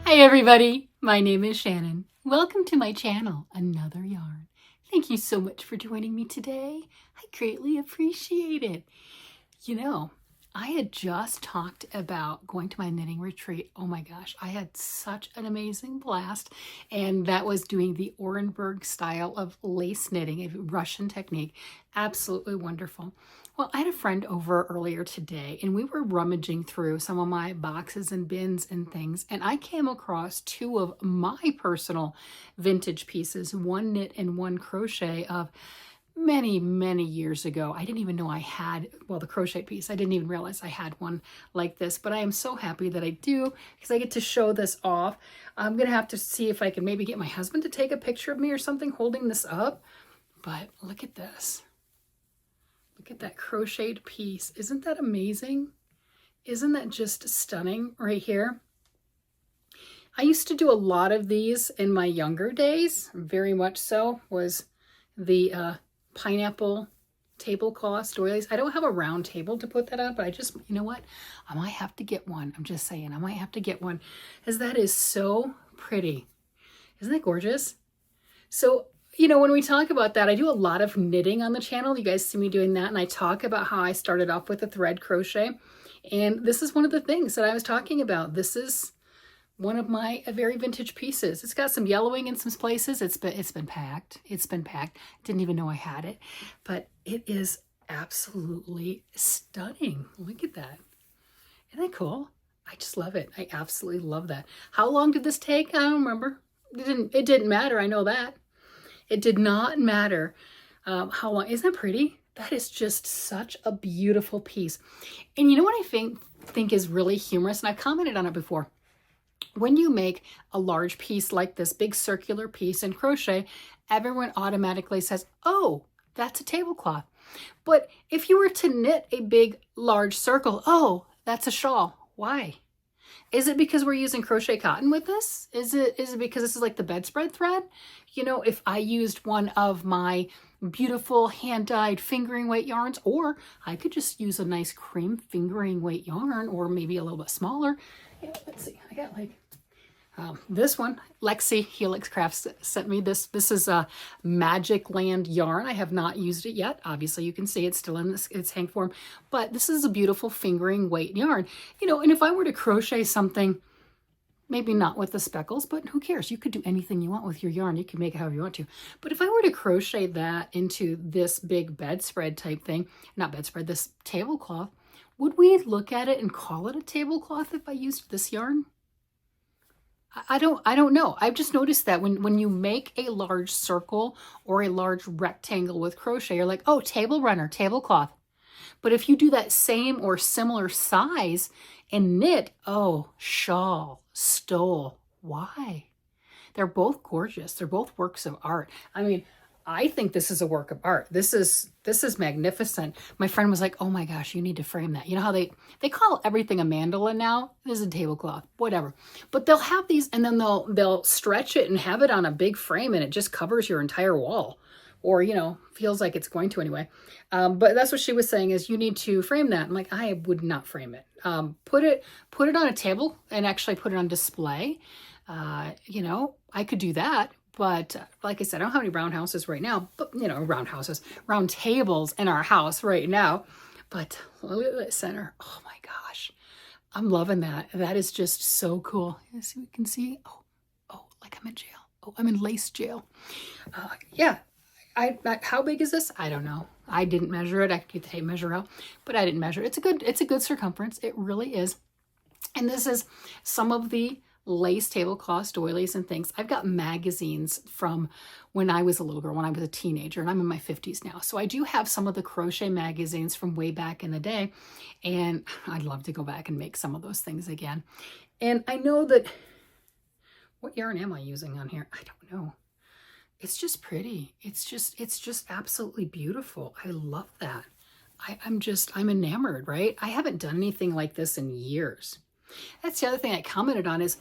Hi everybody, my name is Shannon. Welcome to my channel, Another Yarn. Thank you so much for joining me today. I greatly appreciate it. You know, I had just talked about going to my knitting retreat. Oh my gosh, I had such an amazing blast. And that was doing the Orenburg style of lace knitting, a Russian technique. Absolutely wonderful. Well, I had a friend over earlier today and we were rummaging through some of my boxes and bins and things, and I came across two of my personal vintage pieces, one knit and one crochet of many years ago. I didn't even know I had, well, the crochet piece, I didn't even realize I had one like this, but I am so happy that I do because I get to show this off. I'm gonna have to see if I can maybe get my husband to take a picture of me or something holding this up, but look at this. Look at that crocheted piece. Isn't that amazing? Isn't that just stunning right here? I used to do a lot of these in my younger days, very much so, was the pineapple tablecloth doilies. I don't have a round table to put that on, but I just, you know what? I might have to get one. I'm just saying, I might have to get one because that is so pretty. Isn't that gorgeous? So, you know, when we talk about that, I do a lot of knitting on the channel. You guys see me doing that, and I talk about how I started off with a thread crochet. And this is one of the things that I was talking about. This is one of my very vintage pieces. It's got some yellowing in some places. It's been packed. It's been packed. Didn't even know I had it, but it is absolutely stunning. Look at that. Isn't that cool? I just love it. I absolutely love that. How long did this take? I don't remember. It didn't matter. I know that. It did not matter how long. Isn't that pretty? That is just such a beautiful piece. And you know what I think is really humorous, and I've commented on it before. When you make a large piece like this, big circular piece in crochet, everyone automatically says, oh, that's a tablecloth. But if you were to knit a big, large circle, oh, that's a shawl. Why? Is it because we're using crochet cotton with this? Is it because this is like the bedspread thread? You know, if I used one of my beautiful hand-dyed fingering weight yarns, or I could just use a nice cream fingering weight yarn, or maybe a little bit smaller. Yeah, let's see, I got like this one, Lexi Helix Crafts sent me this. This is a Magic Land yarn. I have not used it yet. Obviously, you can see it's still in its hang form, but this is a beautiful fingering weight yarn. You know, and if I were to crochet something, maybe not with the speckles, but who cares? You could do anything you want with your yarn. You can make it however you want to. But if I were to crochet that into this big bedspread type thing, not bedspread, this tablecloth, would we look at it and call it a tablecloth if I used this yarn? I don't know. I've just noticed that when you make a large circle or a large rectangle with crochet, you're like, oh, table runner, tablecloth. But if you do that same or similar size and knit, oh, shawl, stole. Why? They're both gorgeous. They're both works of art. I mean, I think this is a work of art. This is magnificent. My friend was like, oh my gosh, you need to frame that. You know how they call everything a mandala now? This is a tablecloth, whatever. But they'll have these and then they'll stretch it and have it on a big frame and it just covers your entire wall. Or, you know, feels like it's going to anyway. But that's what she was saying is you need to frame that. I'm like, I would not frame it. Put it on a table and actually put it on display. You know, I could do that. But like I said, I don't have any round houses right now, but you know, round tables in our house right now. But look at that center. Oh my gosh. I'm loving that. That is just so cool. You see what you can see? Oh, like I'm in jail. Oh, I'm in lace jail. Yeah. How big is this? I don't know. I didn't measure it. I could get the tape measure out, but I didn't measure it. It's a good circumference. It really is. And this is some of the lace tablecloths, doilies, and things. I've got magazines from when I was a little girl, when I was a teenager, and I'm in my 50s now. So I do have some of the crochet magazines from way back in the day, and I'd love to go back and make some of those things again. And I know that, what yarn am I using on here? I don't know. It's just pretty. It's just absolutely beautiful. I love that. I'm enamored, right? I haven't done anything like this in years. That's the other thing I commented on is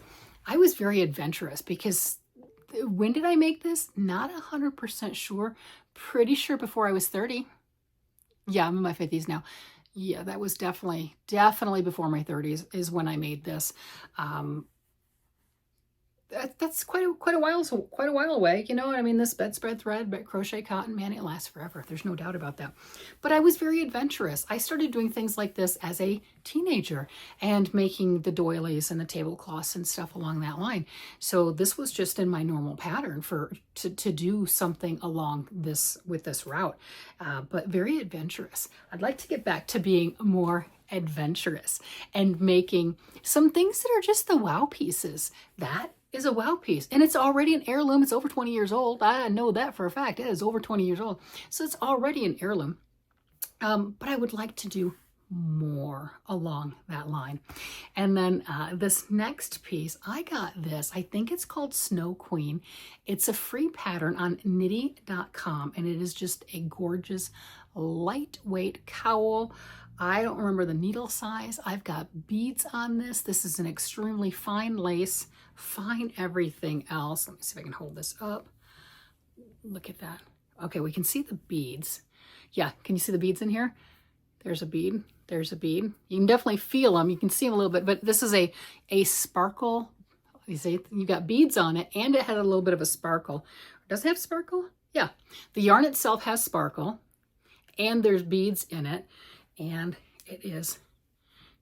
I was very adventurous because when did I make this? Not 100% sure. Pretty sure before I was 30. Yeah, I'm in my 50s now. Yeah, that was definitely before my 30s is when I made this. that's quite a while away. You know what I mean? This bedspread thread, but crochet cotton, man, it lasts forever. There's no doubt about that. But I was very adventurous. I started doing things like this as a teenager and making the doilies and the tablecloths and stuff along that line. So this was just in my normal pattern to do something along this with this route, but very adventurous. I'd like to get back to being more adventurous and making some things that are just the wow pieces. That is a wow piece, and it's already an heirloom. It's over 20 years old. I know that for a fact. It is over 20 years old, so it's already an heirloom. But I would like to do more along that line. And then this next piece, I got this. I think it's called Snow Queen. It's a free pattern on nitty.com, and it is just a gorgeous lightweight cowl. I don't remember the needle size. I've got beads on this. This is an extremely fine lace, fine everything else. Let me see if I can hold this up. Look at that. Okay, we can see the beads. Yeah, can you see the beads in here? There's a bead. There's a bead. You can definitely feel them. You can see them a little bit, but this is a sparkle. You see, you got beads on it, and it had a little bit of a sparkle. Does it have sparkle? Yeah. The yarn itself has sparkle, and there's beads in it. And it is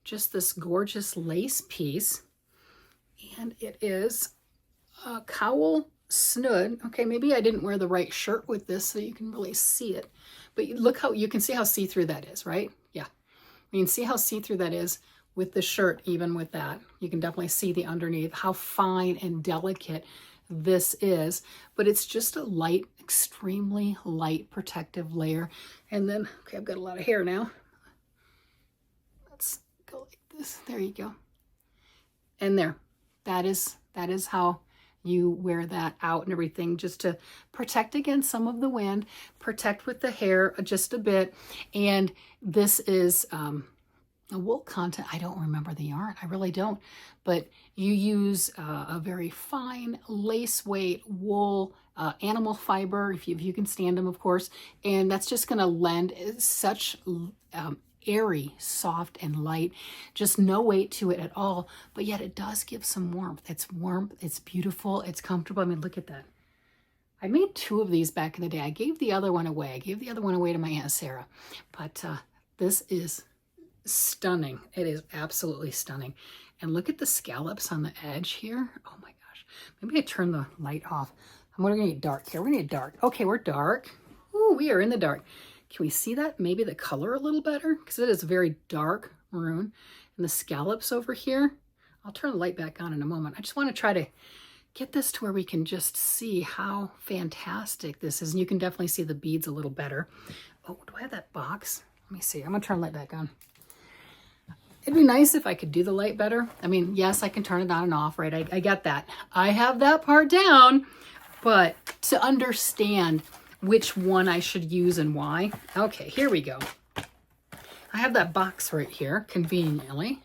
just this gorgeous lace piece, and it is a cowl snood. Okay, maybe I didn't wear the right shirt with this so you can really see it, but look how you can see how see-through that is, right? Yeah, you can see how see-through that is with the shirt. Even with that, you can definitely see the underneath, how fine and delicate this is. But it's just a light, extremely light protective layer. And then, okay, I've got a lot of hair now. Go like this. There you go. And there, that is how you wear that out and everything, just to protect against some of the wind, protect with the hair just a bit. And this is a wool content. I don't remember the yarn. I really don't. But you use a very fine lace weight wool, animal fiber, if you can stand them, of course. And that's just going to lend such airy, soft, and light. Just no weight to it at all, but yet it does give some warmth. It's warm, it's beautiful, it's comfortable. I mean, look at that. I made 2 of these back in the day. I gave the other one away. I gave the other one away to my Aunt Sarah. But this is stunning. It is absolutely stunning. And look at the scallops on the edge here. Oh my gosh. Maybe I turn the light off. I'm going to get dark here. We're going to get dark. Okay, we're dark. Ooh, we are in the dark. Can we see that? Maybe the color a little better? Because it is a very dark maroon. And the scallops over here, I'll turn the light back on in a moment. I just want to try to get this to where we can just see how fantastic this is. And you can definitely see the beads a little better. Oh, do I have that box? Let me see. I'm going to turn the light back on. It'd be nice if I could do the light better. I mean, yes, I can turn it on and off, right? I get that. I have that part down. But to understand which one I should use and why. Okay, here we go. I have that box right here, conveniently.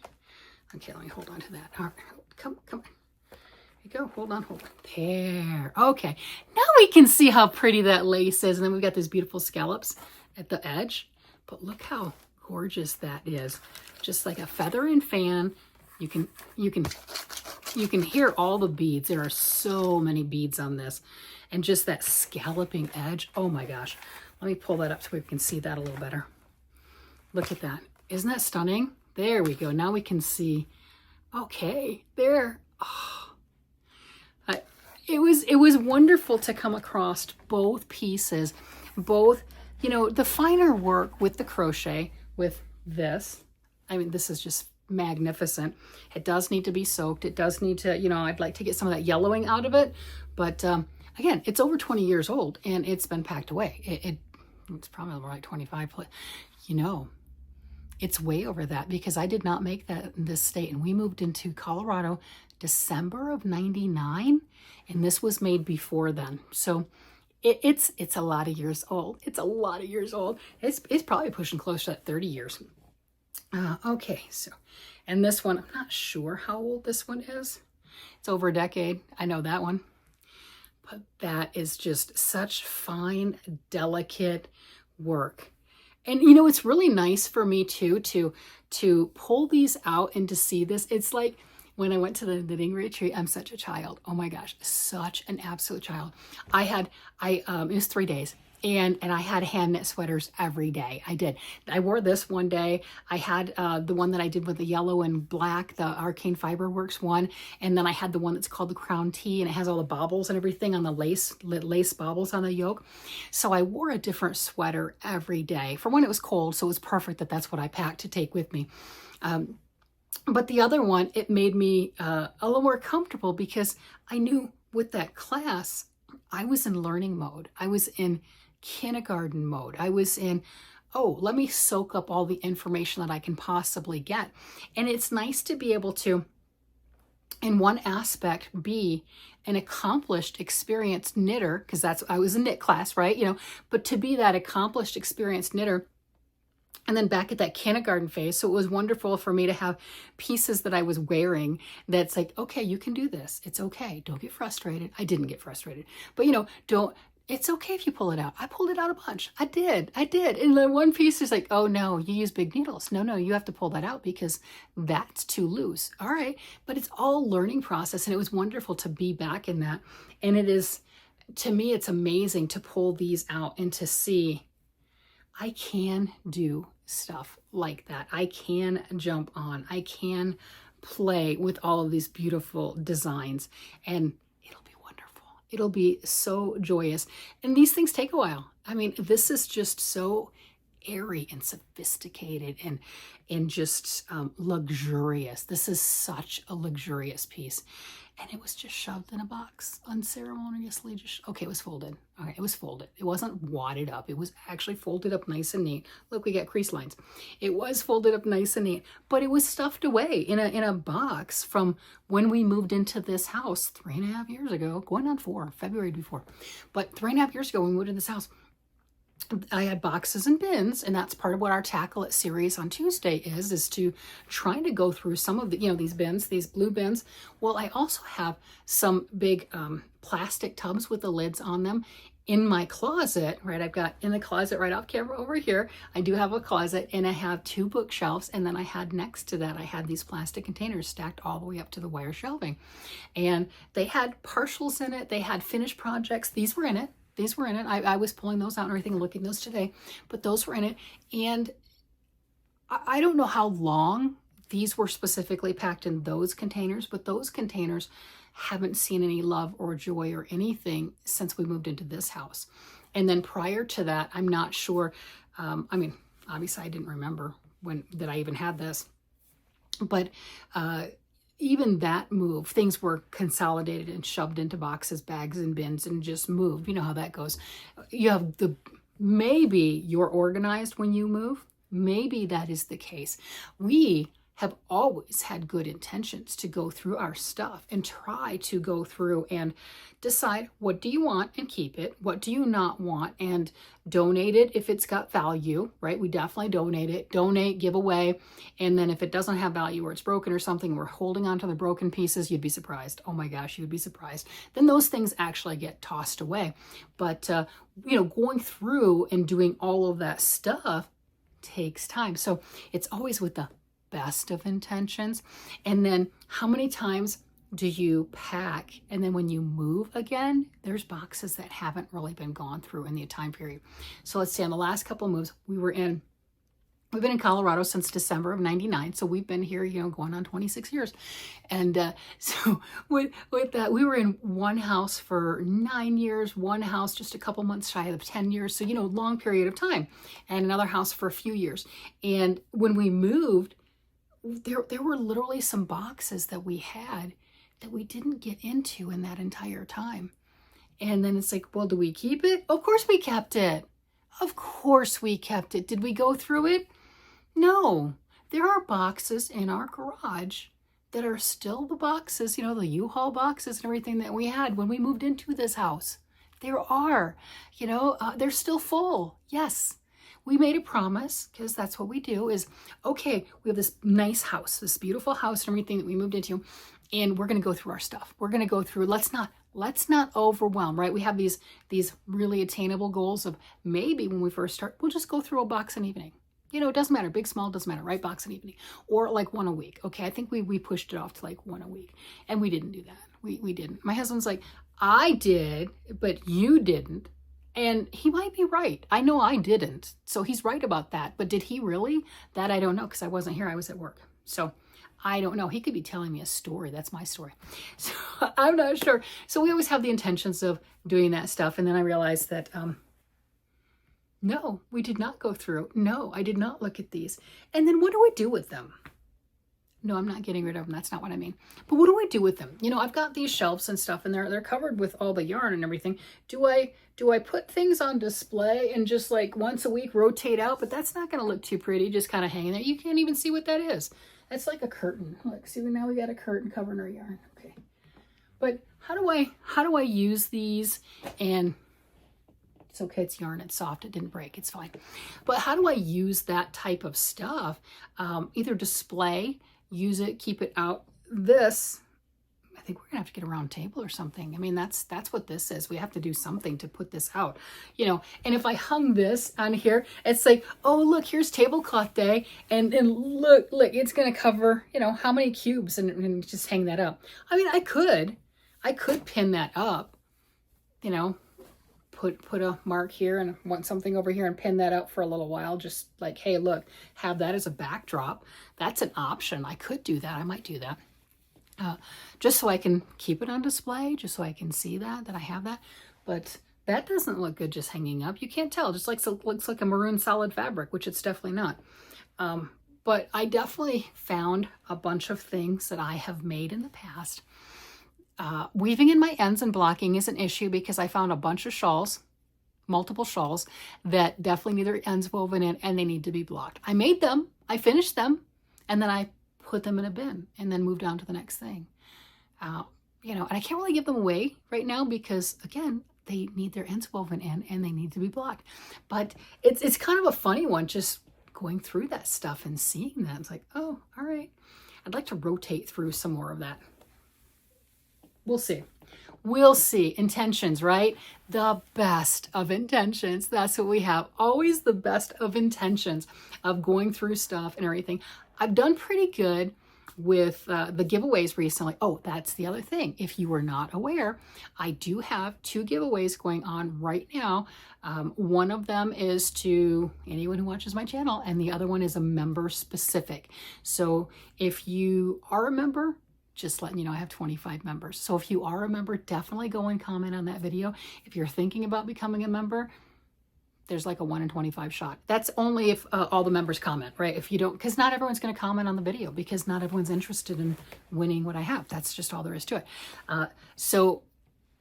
Okay, let me hold on to that. All right, come on. There you go, hold on. There, okay. Now we can see how pretty that lace is. And then we've got these beautiful scallops at the edge. But look how gorgeous that is. Just like a feather and fan. You can hear all the beads. There are so many beads on this. And just that scalloping edge. Oh my gosh. Let me pull that up so we can see that a little better. Look at that. Isn't that stunning? There we go. Now we can see. Okay, there. Oh. It was wonderful to come across both pieces. Both, you know, the finer work with the crochet, with this. I mean, this is just magnificent. It does need to be soaked. It does need to, you know, I'd like to get some of that yellowing out of it. But again, it's over 20 years old and it's been packed away. It's probably like 25, you know, it's way over that because I did not make that in this state. And we moved into Colorado December of '99, and this was made before then. So it's a lot of years old. It's a lot of years old. It's probably pushing close to that 30 years. Okay, so, and this one, I'm not sure how old this one is. It's over a decade. I know that one. But that is just such fine, delicate work. And you know, it's really nice for me too to pull these out and to see this. It's like when I went to the knitting retreat, I'm such a child. Oh my gosh, such an absolute child. It was 3 days. And I had hand knit sweaters every day. I did. I wore this one day. I had the one that I did with the yellow and black, the Arcane Fiber Works one. And then I had the one that's called the Crown Tee, and it has all the bobbles and everything on the lace bobbles on the yoke. So I wore a different sweater every day. For one, it was cold, so it was perfect that that's what I packed to take with me. But the other one, it made me a little more comfortable because I knew with that class, I was in learning mode. I was in kindergarten mode. I was in, oh, let me soak up all the information that I can possibly get. And it's nice to be able to, in one aspect, be an accomplished, experienced knitter, because I was a knit class, right? But to be that accomplished, experienced knitter, and then back at that kindergarten phase. So it was wonderful for me to have pieces that I was wearing that's like, okay, you can do this. It's okay. Don't get frustrated. I didn't get frustrated, but it's okay if you pull it out. I pulled it out a bunch. I did. And then one piece is like, oh no, you use big needles. No, you have to pull that out because that's too loose. All right. But it's all learning process. And it was wonderful to be back in that. And it is, to me, it's amazing to pull these out and to see I can do stuff like that. I can jump on. I can play with all of these beautiful designs, and it'll be wonderful. It'll be so joyous. And these things take a while. I mean, this is just so airy and sophisticated and just luxurious. This is such a luxurious piece. And it was just shoved in a box unceremoniously. Okay, it was folded. Okay, it was folded. It wasn't wadded up. It was actually folded up nice and neat. Look, we got crease lines. It was folded up nice and neat, but it was stuffed away in a box from when we moved into this house 3.5 years ago, going on 4, February before. But 3.5 years ago, when we moved into this house, I had boxes and bins, and that's part of what our Tackle It series on Tuesday is to try to go through some of the, these bins, these blue bins. Well, I also have some big plastic tubs with the lids on them in my closet, right? I've got in the closet right off camera over here, I do have a closet, and I have 2 bookshelves, and then I had next to that, I had these plastic containers stacked all the way up to the wire shelving. And they had partials in it, they had finished projects, these were in it. I was pulling those out and everything, looking at those today, but those were in it. And I don't know how long these were specifically packed in those containers, but those containers haven't seen any love or joy or anything since we moved into this house. And then prior to that, I'm not sure. Obviously I didn't remember that I even had this, but even that move, things were consolidated and shoved into boxes, bags, and bins and just moved. You know how that goes. Maybe you're organized when you move. Maybe that is the case. We have always had good intentions to go through our stuff and try to go through and decide, what do you want and keep it? What do you not want and donate it if it's got value, right? We definitely donate, give away. And then if it doesn't have value or it's broken or something, we're holding on to the broken pieces, you'd be surprised. Oh my gosh, you'd be surprised. Then those things actually get tossed away. But, going through and doing all of that stuff takes time. So it's always with the best of intentions. And then how many times do you pack, and then when you move again, there's boxes that haven't really been gone through in the time period. So let's say on the last couple of moves, we've been in Colorado since December of 99. So we've been here, going on 26 years. And so with that, we were in one house for 9 years, one house just a couple months shy of 10 years. So, long period of time, and another house for a few years. And when we moved, there were literally some boxes that we had that we didn't get into in that entire time. And then it's like, well, do we keep it? Of course we kept it. Of course we kept it. Did we go through it? No. There are boxes in our garage that are still the boxes, the U-Haul boxes and everything that we had when we moved into this house. There are, they're still full. Yes. We made a promise, because that's what we do, is, okay, we have this nice house, this beautiful house and everything that we moved into, and we're going to go through our stuff. We're going to go through, let's not overwhelm, right? We have these really attainable goals of maybe when we first start, we'll just go through a box an evening. You know, it doesn't matter. Big, small, doesn't matter. Right box and evening. Or like one a week. Okay, I think we pushed it off to like one a week. And we didn't do that. We didn't. My husband's like, I did, but you didn't. And he might be right. I know I didn't. So he's right about that. But did he really? That I don't know, because I wasn't here. I was at work. So I don't know. He could be telling me a story. That's my story. So I'm not sure. So we always have the intentions of doing that stuff. And then I realized that, no, we did not go through. No, I did not look at these. And then what do I do with them? No, I'm not getting rid of them. That's not what I mean. But what do I do with them? You know, I've got these shelves and stuff, and they're covered with all the yarn and everything. Do I put things on display and just like once a week rotate out? But that's not going to look too pretty, just kind of hanging there. You can't even see what that is. That's like a curtain. Look, see, now we got a curtain covering our yarn. Okay. But how do I use these? And it's okay, it's yarn, it's soft, it didn't break, it's fine. But how do I use that type of stuff? Either display, use it, keep it out. This, I think we're gonna have to get a round table or something. I mean, that's what this is. We have to do something to put this out, you know. And if I hung this on here, it's like, oh, look, here's tablecloth day. And look, it's gonna cover, you know, how many cubes, and just hang that up. I mean, I could pin that up, you know, put a mark here and want something over here and pin that up for a little while. Just like, hey, look, have that as a backdrop. That's an option. I could do that. I might do that. Just so I can keep it on display, just so I can see that I have that. But that doesn't look good just hanging up. You can't tell. Just like, so looks like a maroon solid fabric, which it's definitely not. But I definitely found a bunch of things that I have made in the past. Weaving in my ends and blocking is an issue because I found a bunch of shawls, multiple shawls, that definitely need their ends woven in and they need to be blocked. I made them, I finished them, and then I put them in a bin and then moved on to the next thing. You know, and I can't really give them away right now because, again, they need their ends woven in and they need to be blocked. But it's kind of a funny one, just going through that stuff and seeing that. It's like, oh, all right. I'd like to rotate through some more of that. We'll see. We'll see. Intentions, right? The best of intentions. That's what we have. Always the best of intentions of going through stuff and everything. I've done pretty good with the giveaways recently. Oh, that's the other thing. If you were not aware, I do have 2 giveaways going on right now. One of them is to anyone who watches my channel, and the other one is a member specific. So if you are a member, just letting you know, I have 25 members. So if you are a member, definitely go and comment on that video. If you're thinking about becoming a member, there's like a 1 in 25 shot. That's only if all the members comment, right? If you don't, because not everyone's going to comment on the video because not everyone's interested in winning what I have. That's just all there is to it. So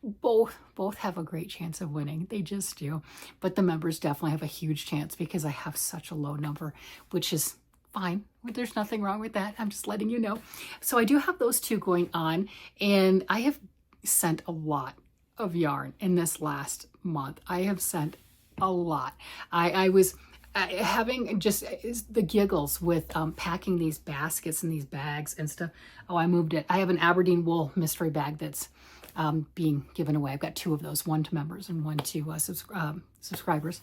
both have a great chance of winning. They just do. But the members definitely have a huge chance because I have such a low number, which is fine. There's nothing wrong with that. I'm just letting you know. So I do have those 2 going on, and I have sent a lot of yarn in this last month. I have sent a lot. I was having just the giggles with packing these baskets and these bags and stuff. Oh, I moved it. I have an Aberdeen wool mystery bag that's being given away. I've got 2 of those, one to members and one to subscribers.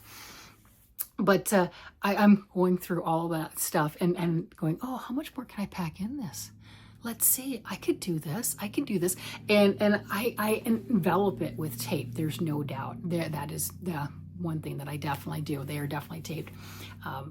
But I'm going through all that stuff and going, oh, how much more can I pack in this? Let's see, I could do this. I can do this. And I envelop it with tape. There's no doubt. That is the one thing that I definitely do. They are definitely taped.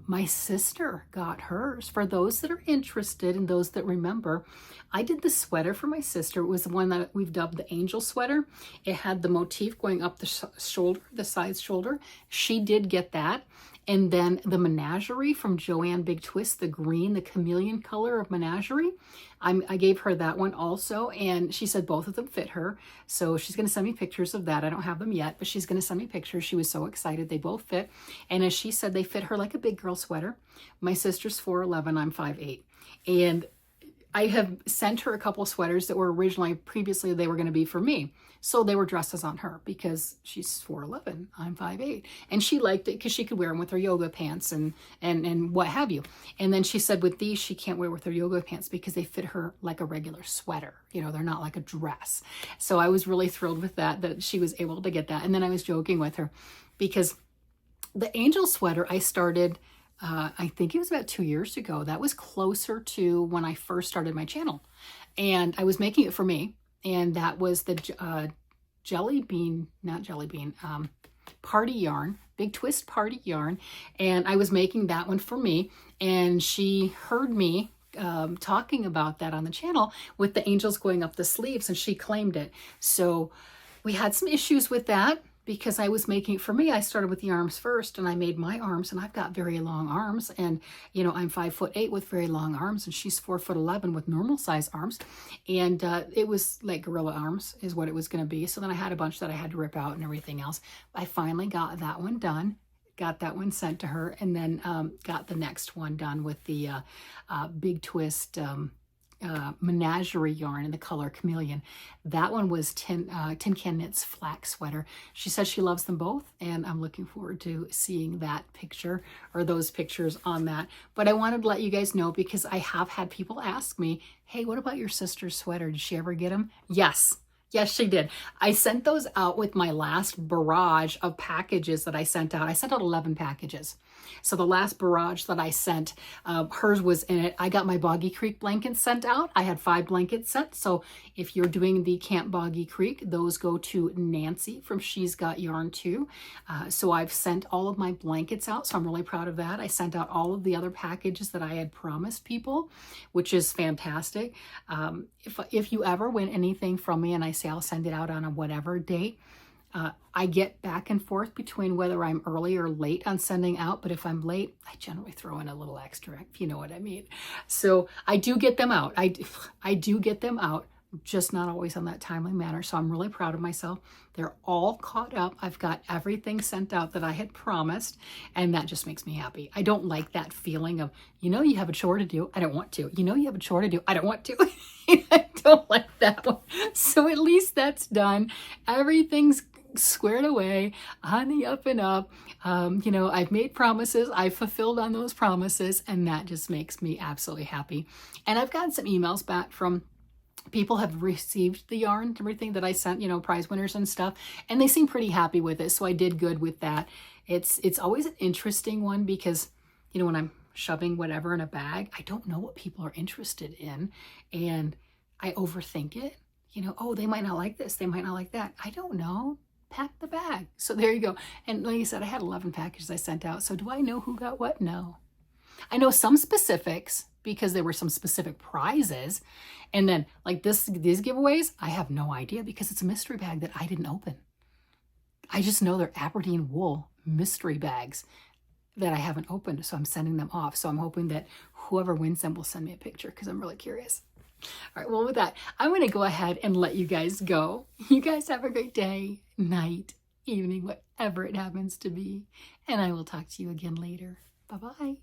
My sister got hers. For those that are interested and those that remember, I did the sweater for my sister. It was the one that we've dubbed the angel sweater. It had the motif going up the shoulder, the side shoulder. She did get that. And then the Menagerie from Joanne Big Twist, the green, the chameleon color of Menagerie. I gave her that one also, and she said both of them fit her. So she's going to send me pictures of that. I don't have them yet, but she's going to send me pictures. She was so excited. They both fit. And as she said, they fit her like a big girl sweater. My sister's 4'11", I'm 5'8". And I have sent her a couple of sweaters that were previously they were going to be for me. So they were dresses on her because she's 4'11", I'm 5'8". And she liked it because she could wear them with her yoga pants and what have you. And then she said with these, she can't wear with her yoga pants because they fit her like a regular sweater. You know, they're not like a dress. So I was really thrilled with that she was able to get that. And then I was joking with her because the angel sweater I started I think it was about 2 years ago. That was closer to when I first started my channel. And I was making it for me. And that was the party yarn, big twist party yarn. And I was making that one for me. And she heard me talking about that on the channel with the angels going up the sleeves, and she claimed it. So we had some issues with that because I was making it for me. I started with the arms first, and I made my arms, and I've got very long arms, and you know, I'm 5'8" with very long arms, and she's 4'11" with normal size arms. And it was like gorilla arms is what it was going to be. So then I had a bunch that I had to rip out and everything else. I finally got that one done, got that one sent to her, and then got the next one done with the big twist menagerie yarn in the color Chameleon. That one was Tin Can Knits Flax Sweater. She says she loves them both, and I'm looking forward to seeing that picture or those pictures on that. But I wanted to let you guys know because I have had people ask me, hey, what about your sister's sweater? Did she ever get them? Yes. Yes, she did. I sent those out with my last barrage of packages that I sent out. I sent out 11 packages. So the last barrage that I sent, hers was in it. I got my Boggy Creek blankets sent out. I had 5 blankets sent. So if you're doing the Camp Boggy Creek, those go to Nancy from She's Got Yarn Too. So I've sent all of my blankets out. So I'm really proud of that. I sent out all of the other packages that I had promised people, which is fantastic. If you ever win anything from me and I say I'll send it out on a whatever date, I get back and forth between whether I'm early or late on sending out, but if I'm late, I generally throw in a little extra, if you know what I mean. So I do get them out. I do get them out, just not always on that timely manner. So I'm really proud of myself. They're all caught up. I've got everything sent out that I had promised, and that just makes me happy. I don't like that feeling of, you know, you have a chore to do. I don't want to. You know, you have a chore to do. I don't want to. I don't like that one. So at least that's done. Everything's squared away on the up and up. You know, I've made promises, I've fulfilled on those promises, and that just makes me absolutely happy. And I've gotten some emails back from people have received the yarn and everything that I sent, you know, prize winners and stuff, and they seem pretty happy with it. So I did good with that. It's always an interesting one because, you know, when I'm shoving whatever in a bag, I don't know what people are interested in, and I overthink it. You know, oh, they might not like this, they might not like that. I don't know. Pack the bag. So there you go. And like I said, I had 11 packages I sent out. So do I know who got what? No. I know some specifics because there were some specific prizes. And then like these giveaways, I have no idea because it's a mystery bag that I didn't open. I just know they're Aberdeen wool mystery bags that I haven't opened. So I'm sending them off. So I'm hoping that whoever wins them will send me a picture because I'm really curious. All right, well, with that, I'm going to go ahead and let you guys go. You guys have a great day, night, evening, whatever it happens to be. And I will talk to you again later. Bye-bye.